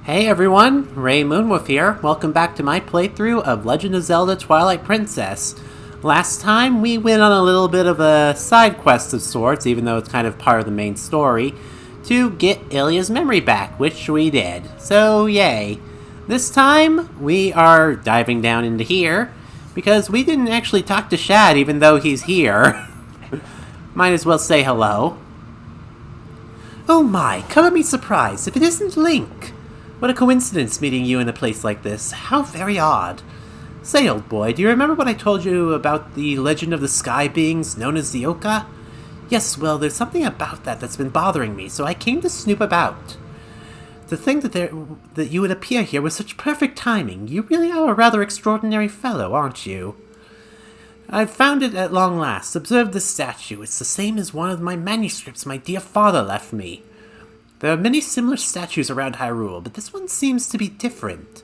Hey everyone, Rei Moonwuff here. Welcome back to my playthrough of Legend of Zelda Twilight Princess. Last time we went on a little bit of a side quest of sorts, even though it's kind of part of the main story, to get llia's memory back, which we did. So yay. This time we are diving down into here, because we didn't actually talk to Shad even though he's here. Might as well say hello. Oh my, come and be surprised if it isn't Link! What a coincidence meeting you in a place like this. How very odd. Say, old boy, do you remember what I told you about the legend of the sky beings known as the Oka? Yes, well, there's something about that's been bothering me, so I came to snoop about. To think that you would appear here with such perfect timing. You really are a rather extraordinary fellow, aren't you? I've found it at long last. Observe this statue. It's the same as one of my manuscripts my dear father left me. There are many similar statues around Hyrule, but this one seems to be different.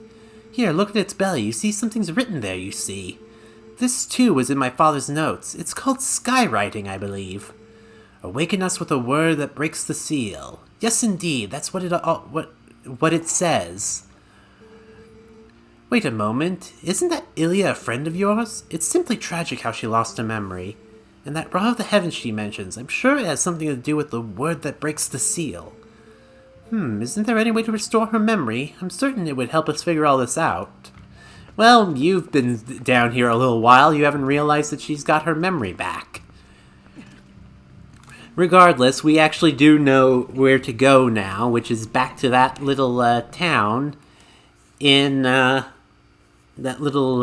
Here, look at its belly. You see something's written there, you see. This, too, was in my father's notes. It's called Skywriting, I believe. Awaken us with a word that breaks the seal. Yes, indeed, that's what it says. Wait a moment. Isn't that llia a friend of yours? It's simply tragic how she lost her memory. And that Ra of the Heavens she mentions, I'm sure it has something to do with the word that breaks the seal. Isn't there any way to restore her memory? I'm certain it would help us figure all this out. Well, you've been down here a little while. You haven't realized that she's got her memory back. Regardless, we actually do know where to go now, which is back to that little town in that little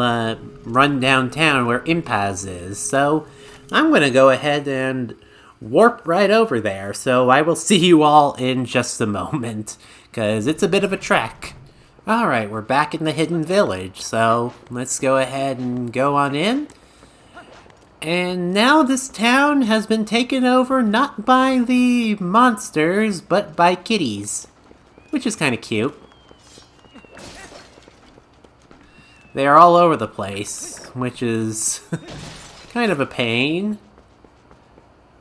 run-down town where Impas is. So I'm going to go ahead and warp right over there, so I will see you all in just a moment, because it's a bit of a trek. Alright, we're back in the hidden village, so let's go ahead and go on in. And now this town has been taken over not by the monsters, but by kitties, which is kind of cute. They are all over the place, which is kind of a pain.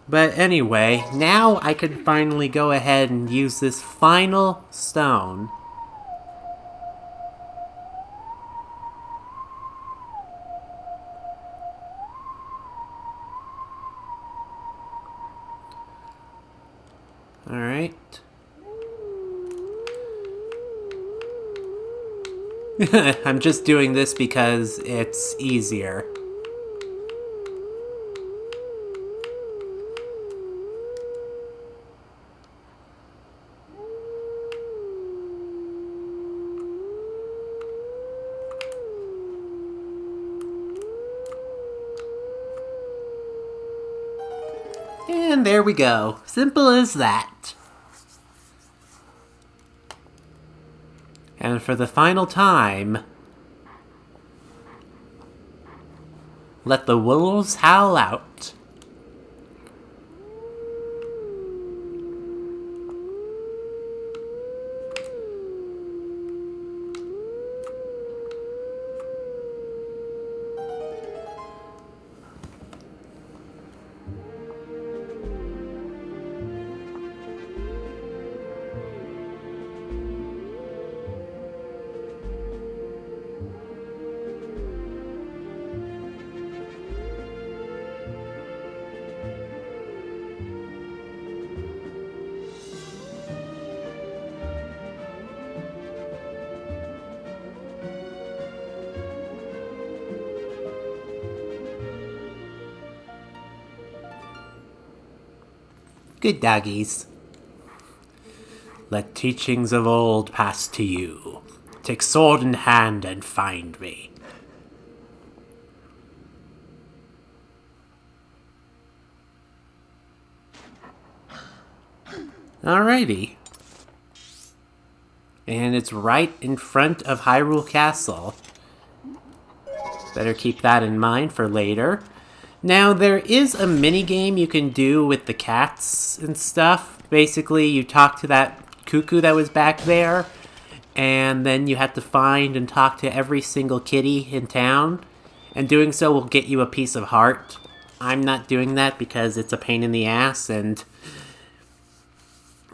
But anyway, now I can finally go ahead and use this final stone. Alright. I'm just doing this because it's easier. And there we go. Simple as that. And for the final time, let the wolves howl out. Good doggies. Let teachings of old pass to you. Take sword in hand and find me. Alrighty. And it's right in front of Hyrule Castle. Better keep that in mind for later. Now, there is a mini-game you can do with the cats and stuff. Basically, you talk to that cuckoo that was back there, and then you have to find and talk to every single kitty in town, and doing so will get you a piece of heart. I'm not doing that because it's a pain in the ass, and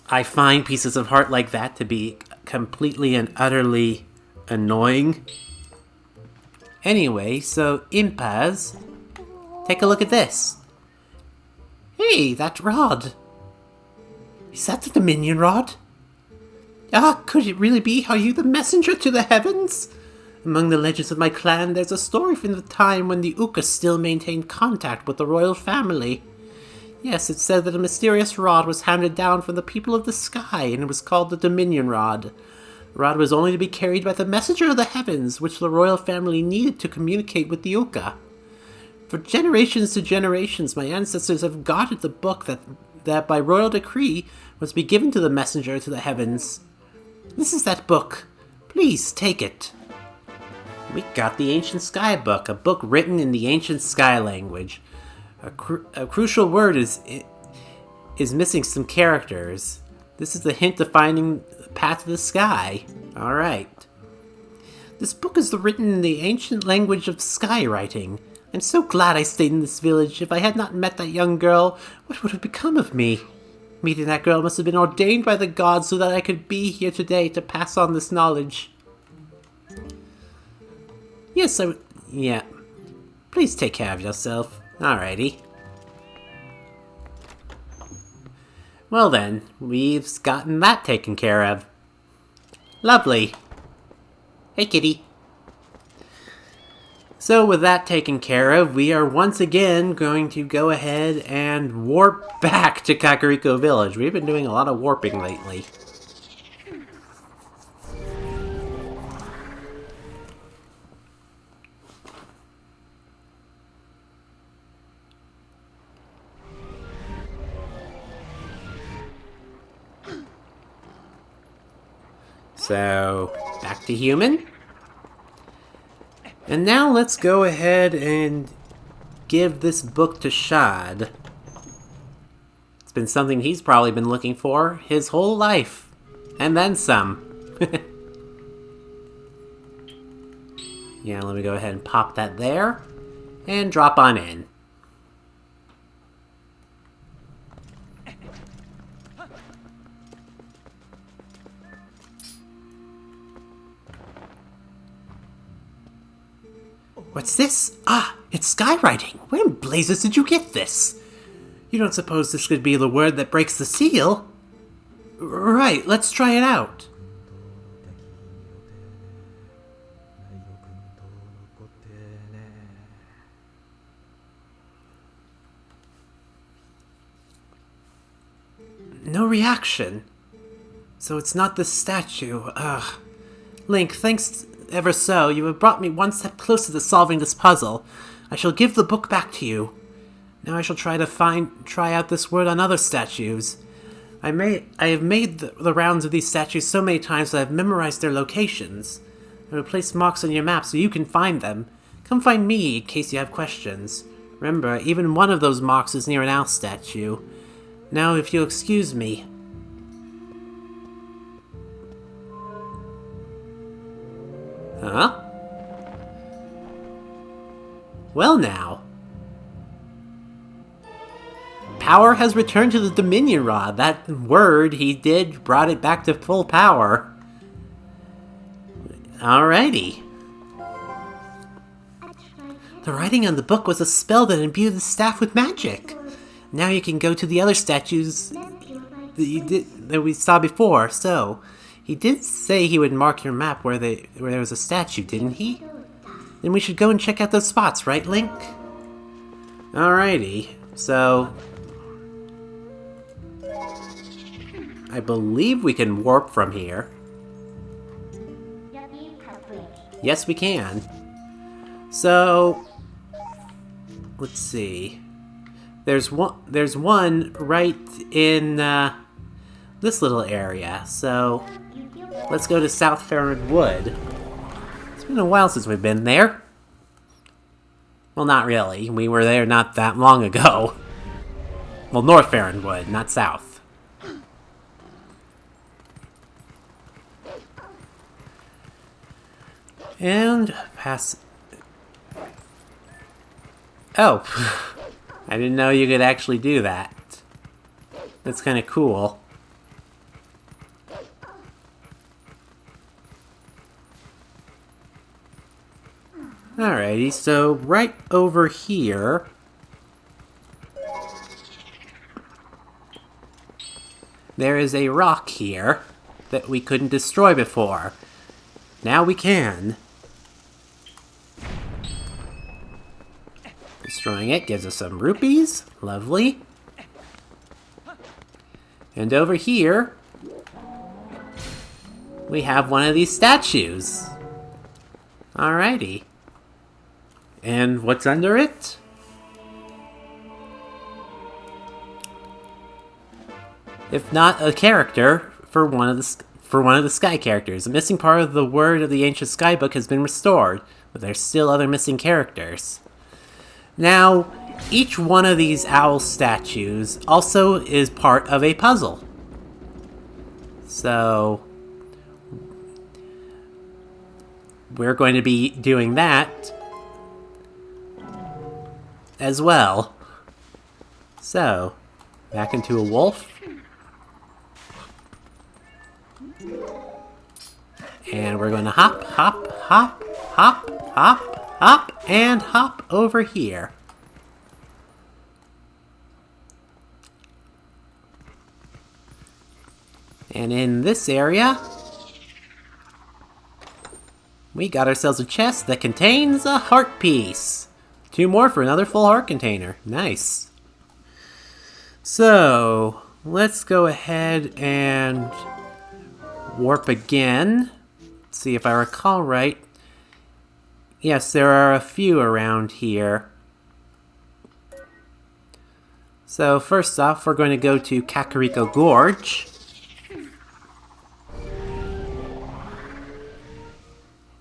I find pieces of heart like that to be completely and utterly annoying. Anyway, so Impas, take a look at this. Hey, that rod. Is that the Dominion rod? Ah, could it really be? Are you the messenger to the Heavans? Among the legends of my clan, there's a story from the time when the Uka still maintained contact with the royal family. Yes, it said that a mysterious rod was handed down from the people of the sky, and it was called the Dominion Rod. The rod was only to be carried by the messenger of the Heavens, which the royal family needed to communicate with the Uka. For generations to generations, my ancestors have guarded the book that by royal decree was to be given to the messenger to the Heavens. This is that book. Please take it. We got the Ancient Sky book, a book written in the Ancient Sky language. A crucial word is missing some characters. This is the hint to finding the path to the sky. Alright. This book is written in the ancient language of Skywriting. I'm so glad I stayed in this village. If I had not met that young girl, what would have become of me? Meeting that girl must have been ordained by the gods so that I could be here today to pass on this knowledge. Yes, yeah. Please take care of yourself. Alrighty. Well then, we've gotten that taken care of. Lovely. Hey, kitty. So with that taken care of, we are once again going to go ahead and warp back to Kakariko Village. We've been doing a lot of warping lately. So, back to human. And now let's go ahead and give this book to Shad. It's been something he's probably been looking for his whole life. And then some. Yeah, let me go ahead and pop that there. And drop on in. What's this? Ah, it's Skywriting. Where in blazes did you get this? You don't suppose this could be the word that breaks the seal? Right, let's try it out. No reaction. So it's not the statue. Ugh. Link, thanks ever so. You have brought me one step closer to solving this puzzle. I shall give the book back to you. Now I shall try out this word on other statues. I have made the rounds of these statues so many times that I have memorized their locations. I will place marks on your map so you can find them. Come find me in case you have questions. Remember, even one of those marks is near an owl statue. Now, if you'll excuse me. Huh? Well now. Power has returned to the Dominion Rod. That word he did brought it back to full power. Alrighty. The writing on the book was a spell that imbued the staff with magic. Now you can go to the other statues that we saw before. So, he did say he would mark your map where there was a statue, didn't he? Then we should go and check out those spots, right, Link? Alrighty. So, I believe we can warp from here. Yes, we can. So, let's see. There's one right in this little area. So, let's go to South Farron Wood. It's been a while since we've been there. Well, not really. We were there not that long ago. Well, North Farron Wood, not South. And pass... Oh, I didn't know you could actually do that. That's kind of cool. Alrighty, so right over here... there is a rock here that we couldn't destroy before. Now we can. Destroying it gives us some rupees. Lovely. And over here, we have one of these statues. Alrighty. And what's under it? If not a character for one of the sky characters. A missing part of the word of the ancient skybook has been restored, but there's still other missing characters. Now, each one of these owl statues also is part of a puzzle. So, we're going to be doing that as well. So, back into a wolf. And we're going to hop, hop, hop, hop, hop, hop, and hop over here. And in this area, we got ourselves a chest that contains a heart piece. 2 more for another full heart container. Nice. So, let's go ahead and warp again. See if I recall right. Yes, there are a few around here. So first off, we're going to go to Kakariko Gorge.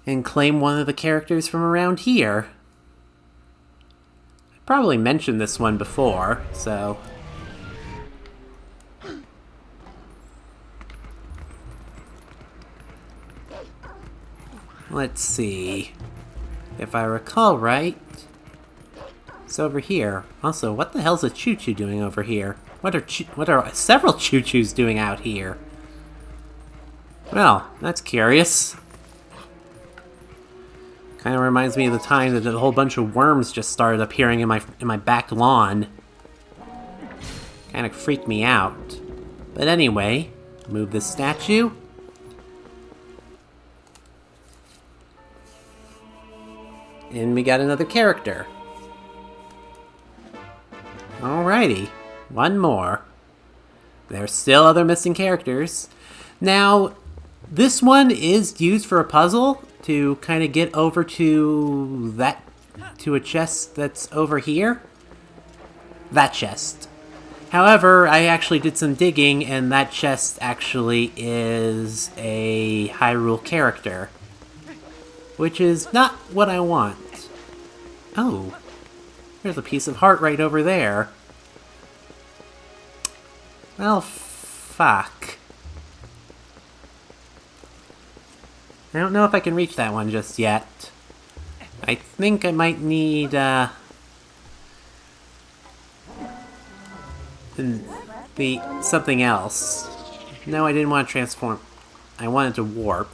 And claim one of the characters from around here. I probably mentioned this one before, so... let's see. If I recall right, it's over here. Also, what the hell's a choo-choo doing over here? What are several choo-choos doing out here? Well, that's curious. Kind of reminds me of the time that a whole bunch of worms just started appearing in my back lawn. Kind of freaked me out. But anyway, move this statue. And we got another character. Alrighty, one more. There's still other missing characters. Now, this one is used for a puzzle to kind of get over to a chest that's over here. That chest. However, I actually did some digging, and that chest actually is a Hyrule character. Which is not what I want. Oh, there's a piece of heart right over there. Well, fuck. I don't know if I can reach that one just yet. I think I might need, something else. No, I didn't want to transform. I wanted to warp.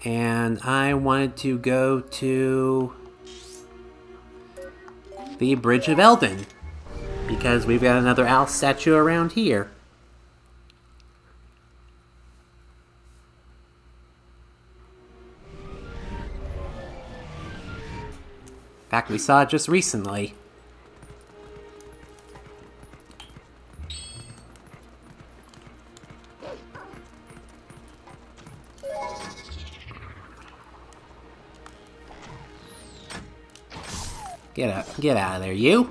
And I wanted to go to the Bridge of Eldin, because we've got another owl statue around here. In fact, we saw it just recently. Get out of there, you.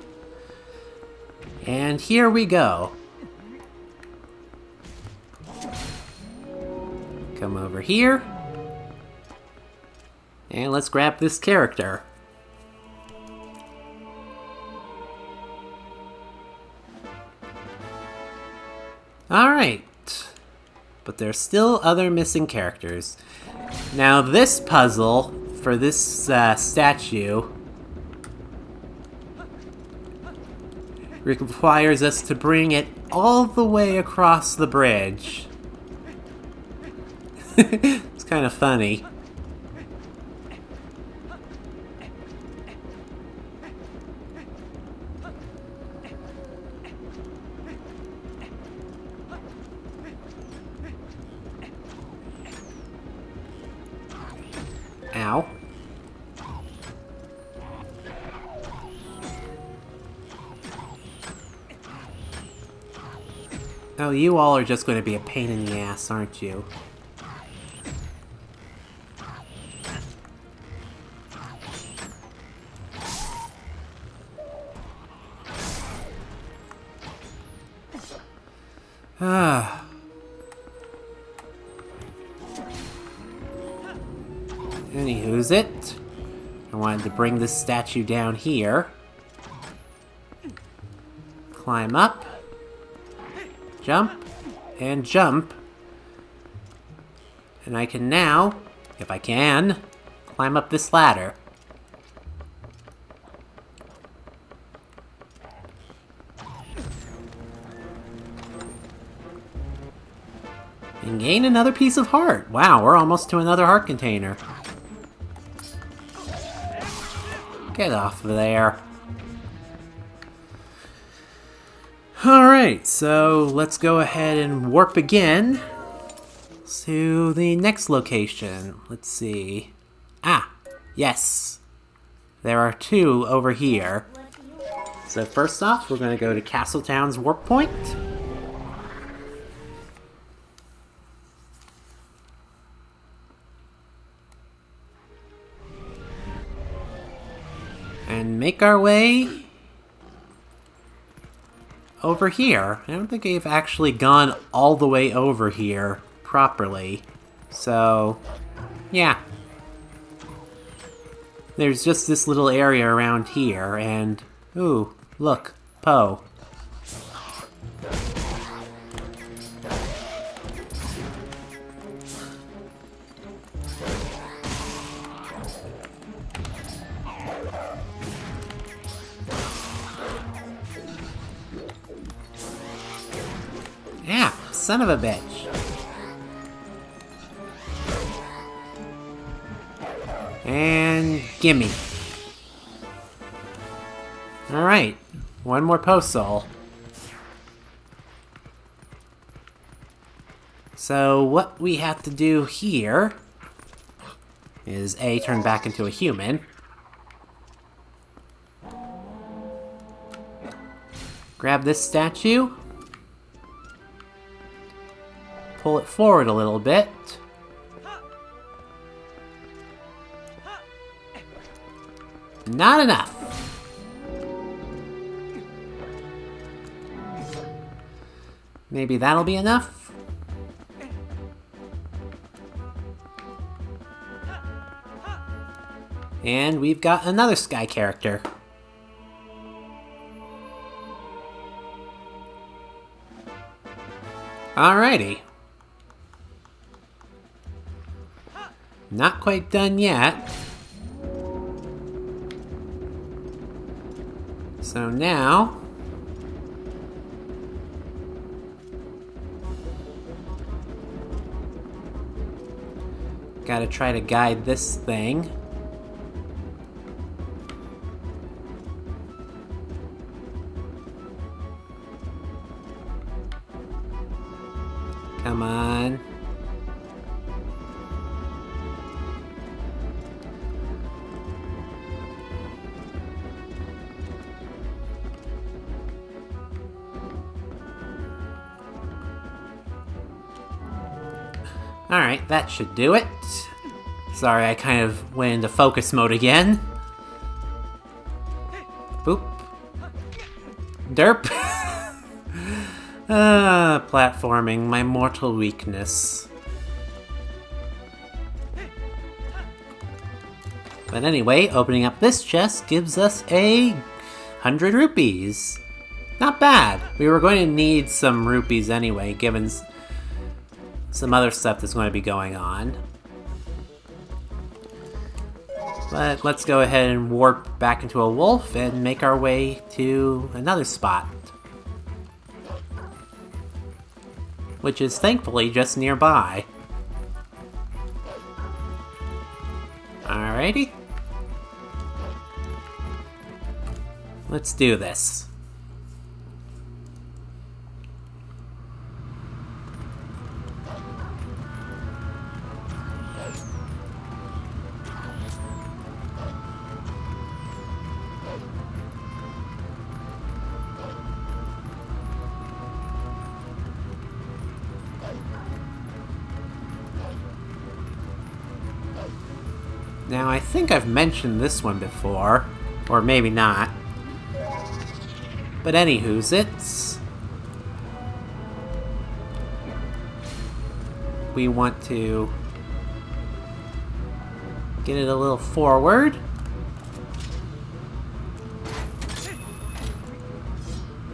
And here we go. Come over here. And let's grab this character. Alright. But there's still other missing characters. Now this puzzle, for this statue, requires us to bring it all the way across the bridge. It's kind of funny. Ow. Oh, you all are just going to be a pain in the ass, aren't you? Ah. Anywho's it. I wanted to bring this statue down here. Climb up. Jump. And jump. And I can now, if I can, climb up this ladder. And gain another piece of heart. Wow, we're almost to another heart container. Get off of there. Alright, so let's go ahead and warp again to the next location. Let's see. Ah, yes. There are two over here. So first off, we're going to go to Castletown's warp point. And make our way over here. I don't think I've actually gone all the way over here properly. So, yeah. There's just this little area around here, and... ooh, look, Poe. Yeah, son of a bitch. And gimme. Alright, one more post soul. So what we have to do here is A, turn back into a human. Grab this statue. Pull it forward a little bit. Not enough. Maybe that'll be enough. And we've got another Sky character. Alrighty. Not quite done yet. So now... gotta try to guide this thing. Come on. Alright, that should do it. Sorry, I kind of went into focus mode again. Boop. Derp. Platforming, my mortal weakness. But anyway, opening up this chest gives us 100 rupees. Not bad. We were going to need some rupees anyway, given some other stuff that's going to be going on. But let's go ahead and warp back into a wolf and make our way to another spot. Which is thankfully just nearby. Alrighty. Let's do this. Now, I think I've mentioned this one before, or maybe not. But anywho's it's... we want to get it a little forward.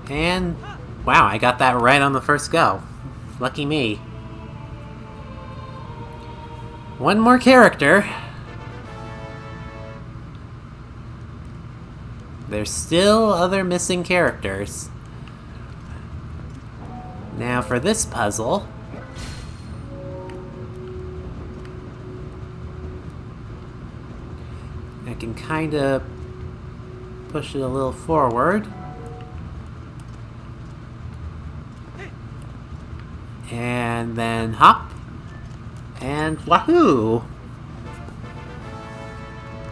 And, wow, I got that right on the first go. Lucky me. One more character. There's still other missing characters. Now for this puzzle... I can kind of push it a little forward. And then hop. And wahoo!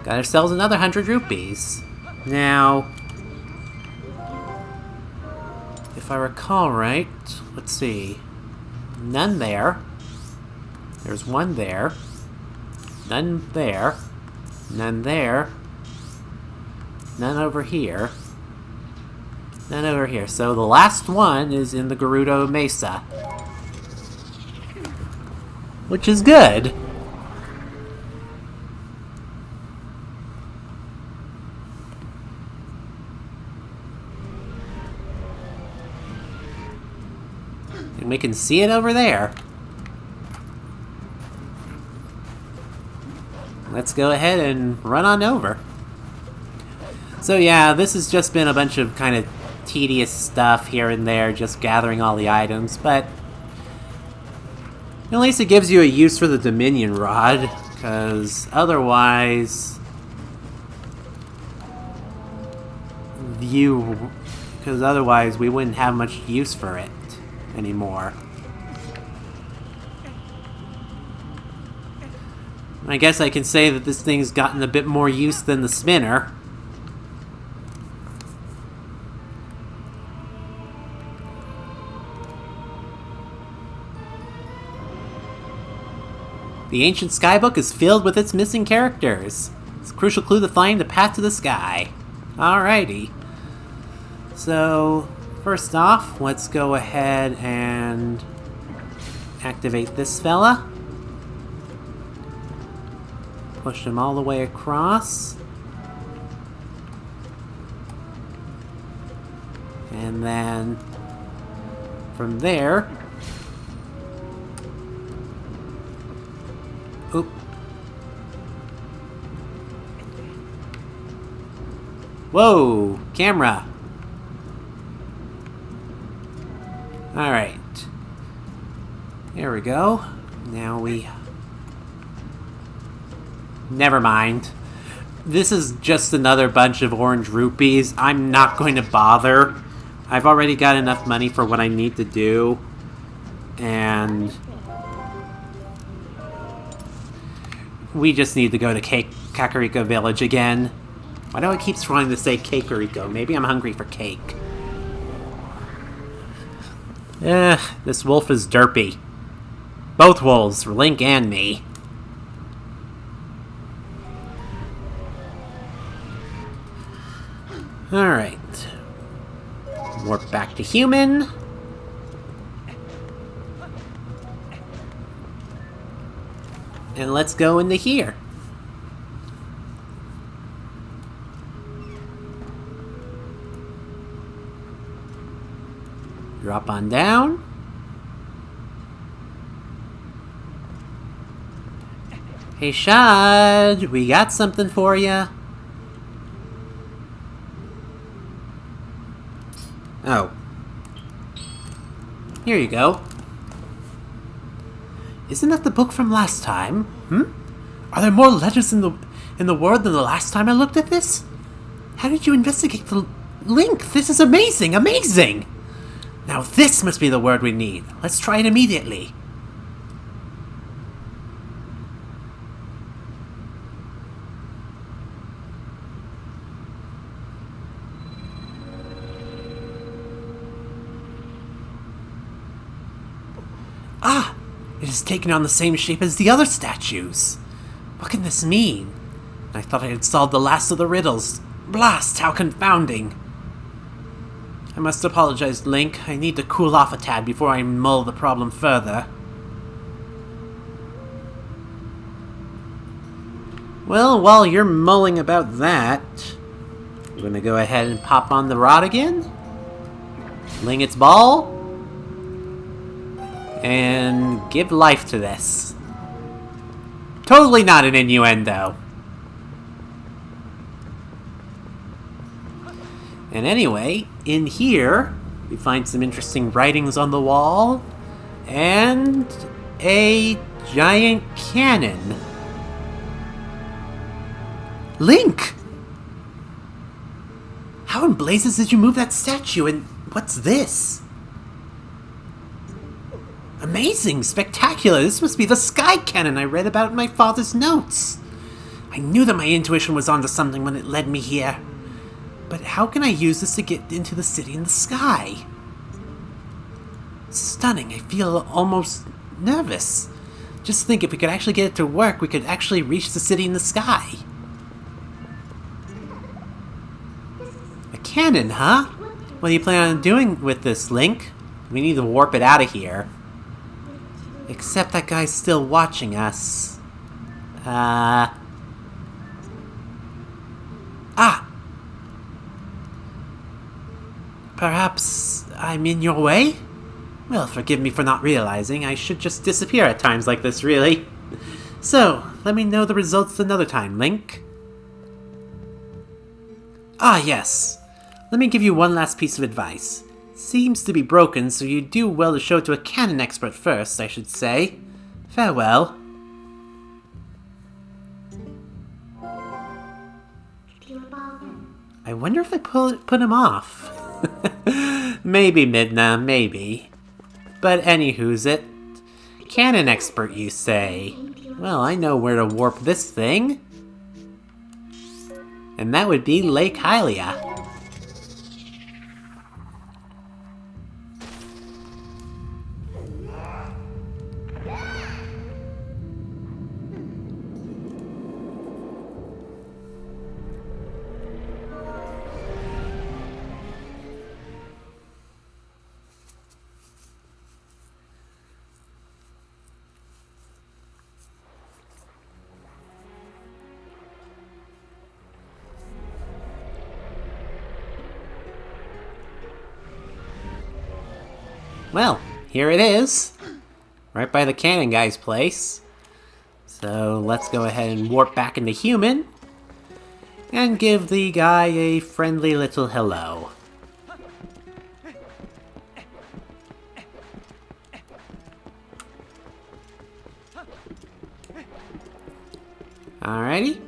Got ourselves another 100 rupees. Now, if I recall right, let's see. None there. There's one there. None there. None there. None over here. None over here. So the last one is in the Gerudo Mesa. Which is good. And we can see it over there. Let's go ahead and run on over. So yeah, this has just been a bunch of kind of tedious stuff here and there, just gathering all the items, but at least it gives you a use for the Dominion Rod, because otherwise we wouldn't have much use for it anymore. I guess I can say that this thing's gotten a bit more use than the spinner. The ancient skybook is filled with its missing characters. It's a crucial clue to find the path to the sky. Alrighty. So, first off, let's go ahead and activate this fella. Push him all the way across. And then from there... Oop. Whoa! Camera! Alright. There we go. Now we... Never mind. This is just another bunch of orange rupees. I'm not going to bother. I've already got enough money for what I need to do. And... we just need to go to Kakariko Village again. Why do I keep trying to say Kakariko? Maybe I'm hungry for cake. This wolf is derpy. Both wolves, Link and me. Alright. Warp back to human. And let's go into here. Drop on down. Hey Shad, we got something for ya. Oh. Here you go. Isn't that the book from last time? Are there more legends in in the world than the last time I looked at this? How did you investigate the link? This is amazing! Amazing! Now this must be the word we need. Let's try it immediately. Ah! It has taken on the same shape as the other statues. What can this mean? I thought I had solved the last of the riddles. Blast, how confounding! I must apologize, Link. I need to cool off a tad before I mull the problem further. Well, while you're mulling about that, I'm gonna go ahead and pop on the rod again. Ling its ball. And give life to this. Totally not an innuendo. And anyway, in here, we find some interesting writings on the wall, and a giant cannon. Link! How in blazes did you move that statue, and what's this? Amazing! Spectacular! This must be the sky cannon I read about in my father's notes. I knew that my intuition was onto something when it led me here. But how can I use this to get into the city in the sky? Stunning. I feel almost nervous. Just think, if we could actually get it to work, we could actually reach the city in the sky. A cannon, huh? What do you plan on doing with this, Link? We need to warp it out of here. Except that guy's still watching us. Ah! Perhaps I'm in your way? Well, forgive me for not realizing. I should just disappear at times like this, really. So, let me know the results another time, Link. Ah, yes. Let me give you one last piece of advice. Seems to be broken, so you do well to show it to a cannon expert first, I should say. Farewell. I wonder if I put him off. Maybe, Midna, maybe. But anywho's it. Cannon expert, you say? Well, I know where to warp this thing. And that would be Lake Hylia. Well, here it is. Right by the cannon guy's place. So let's go ahead and warp back into human. And give the guy a friendly little hello. Alrighty.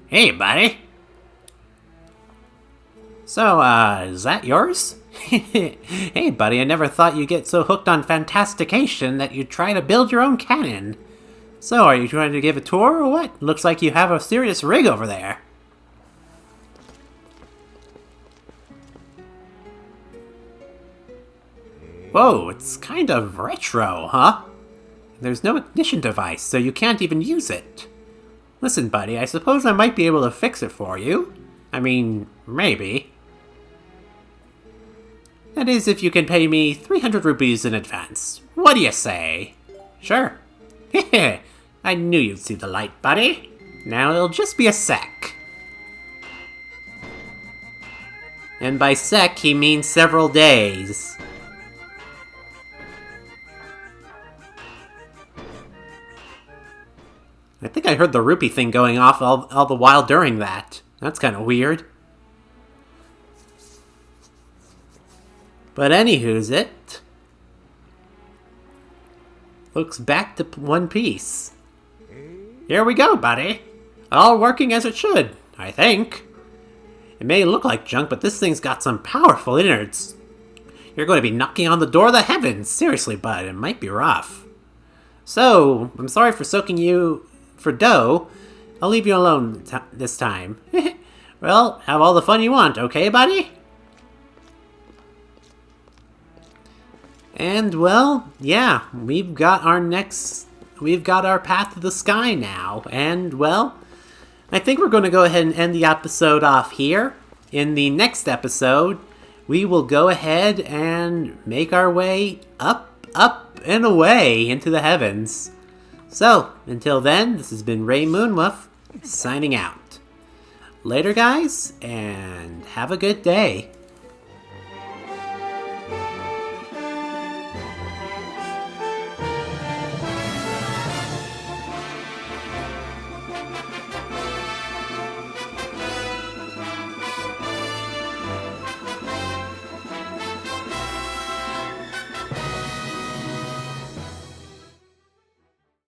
Hey, buddy. So, is that yours? Hey, buddy, I never thought you'd get so hooked on fantastication that you'd try to build your own cannon. So, are you trying to give a tour or what? Looks like you have a serious rig over there. Whoa, it's kind of retro, huh? There's no ignition device, so you can't even use it. Listen, buddy, I suppose I might be able to fix it for you. I mean, maybe. That is, if you can pay me 300 rupees in advance. What do you say? Sure. Heh, I knew you'd see the light, buddy. Now it'll just be a sec. And by sec, he means several days. I think I heard the rupee thing going off all the while during that. That's kind of weird. But anywho's it. Looks back to one piece. Here we go, buddy. All working as it should, I think. It may look like junk, but this thing's got some powerful innards. You're going to be knocking on the door of the heavens. Seriously, bud, it might be rough. So, I'm sorry for soaking you for dough. I'll leave you alone this time. Well, have all the fun you want, okay, buddy? And, well, yeah, we've got our path to the sky now. And, well, I think we're going to go ahead and end the episode off here. In the next episode, we will go ahead and make our way up, and away into the heavens. So, until then, this has been Rei Moonwuff, signing out. Later, guys, and have a good day.